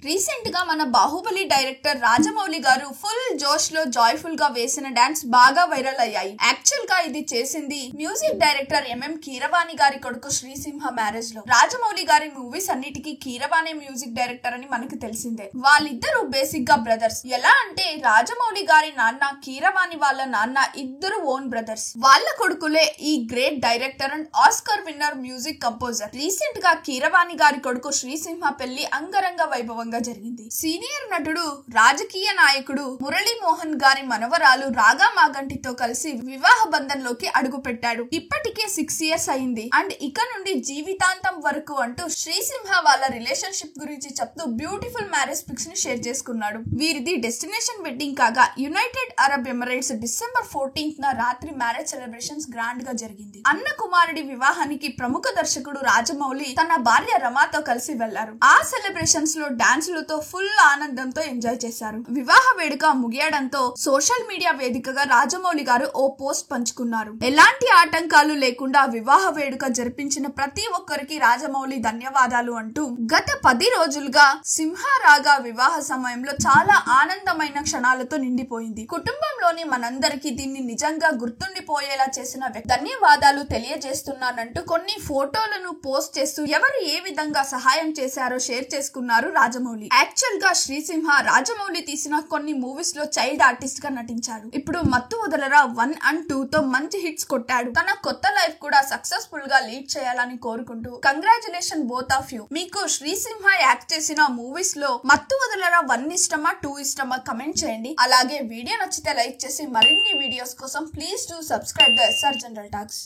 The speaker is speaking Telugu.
రీసెంట్ గా మన బాహుబలి డైరెక్టర్ రాజమౌళి గారు ఫుల్ జోష్ లో జాయ్ఫుల్ గా వేసిన డాన్స్ బాగా వైరల్ అయ్యాయి. యాక్చువల్ గా ఇది చేసింది మ్యూజిక్ డైరెక్టర్ ఎంఎం కీరవాణి గారి కొడుకు శ్రీసింహ మ్యారేజ్ లో. రాజమౌళి గారి మూవీస్ అన్నిటికీ కీరవాణి మ్యూజిక్ డైరెక్టర్ అని మనకు తెలిసిందే. వాళ్ళిద్దరూ బేసిక్ గా బ్రదర్స్. ఎలా అంటే రాజమౌళి గారి నాన్న కీరవాణి వాళ్ళ నాన్న ఇద్దరు ఓన్ బ్రదర్స్. వాళ్ళ కొడుకులే ఈ great director and Oscar winner music composer. Recent గా కీరవాణి గారి కొడుకు శ్రీసింహ పెళ్లి అంగరంగ వైభవంగా జరిగింది. సీనియర్ నటుడు రాజకీయ నాయకుడు మురళీ మోహన్ గారి మనవరాలు రాగా మాగంటితో కలిసి వివాహ బంధంలోకి అడుగు పెట్టాడు. ఇప్పటికే 6 years అయింది అండ్ ఇక నుండి జీవితాంతం వరకు అంటూ శ్రీసింహ వాళ్ళ రిలేషన్షిప్ గురించి చెప్తూ బ్యూటిఫుల్ మ్యారేజ్ పిక్స్ ని షేర్ చేసుకున్నాడు. వీరిది డెస్టినేషన్ వెడ్డింగ్ కాగా United Arab Emirates December 14th రాత్రి మ్యారేజ్ సెలబ్రేషన్స్ గ్రాండ్ గా జరిగింది. అన్న కుమారుడి వివాహానికి ప్రముఖ దర్శకుడు రాజమౌళి తన భార్య రమాతో కలిసి వెళ్లారు. ఆ సెలబ్రేషన్స్ లో డాన్సులతో ఫుల్ ఆనందంతో ఎంజాయ్ చేశారు. వివాహ వేడుక ముగియడంతో సోషల్ మీడియా వేదికగా రాజమౌళి గారు ఓ పోస్ట్ పంచుకున్నారు. ఎలాంటి ఆటంకాలు లేకుండా వివాహ వేడుక జరిపించిన ప్రతి ఒక్కరికి రాజమౌళి ధన్యవాదాలు అంటూ, గత 10 రోజులుగా సింహారాగా వివాహ సమయంలో చాలా ఆనందమైన క్షణాలతో నిండిపోయింది. కుటుంబంలోని మనందరికీ దీన్ని నిజంగా గుర్తుండిపోయేలా చేసిన ధన్యవాదాలు తెలియజేస్తున్నానంటూ కొన్ని ఫోటోలను పోస్ట్ చేస్తూ ఎవరు ఏ విధంగా సహాయం చేశారో షేర్ చేసుకున్నారు రాజమౌళి. యాక్చువల్ గా శ్రీసింహ రాజమౌళి తీసిన కొన్ని మూవీస్ లో చైల్డ్ ఆర్టిస్ట్ గా నటించాడు. ఇప్పుడు మత్తు వదలరా 1 and 2 తో మంచి హిట్స్ కొట్టాడు. తన కొత్త లైఫ్ కూడా సక్సెస్ఫుల్ గా లీడ్ చేయాలని కోరుకుంటూ కంగ్రాచులేషన్ బోత్ ఆఫ్ యూ. మీకు శ్రీసింహ యాక్ట్ చేసిన మూవీస్ లో మత్తు వదలరా 1 ఇష్టమా 2 ఇష్టమా కమెంట్ చేయండి. అలాగే వీడియో నచ్చితే లైక్ చేసి మరిన్ని వీడియోస్ కోసం please do subscribe the SR general talks.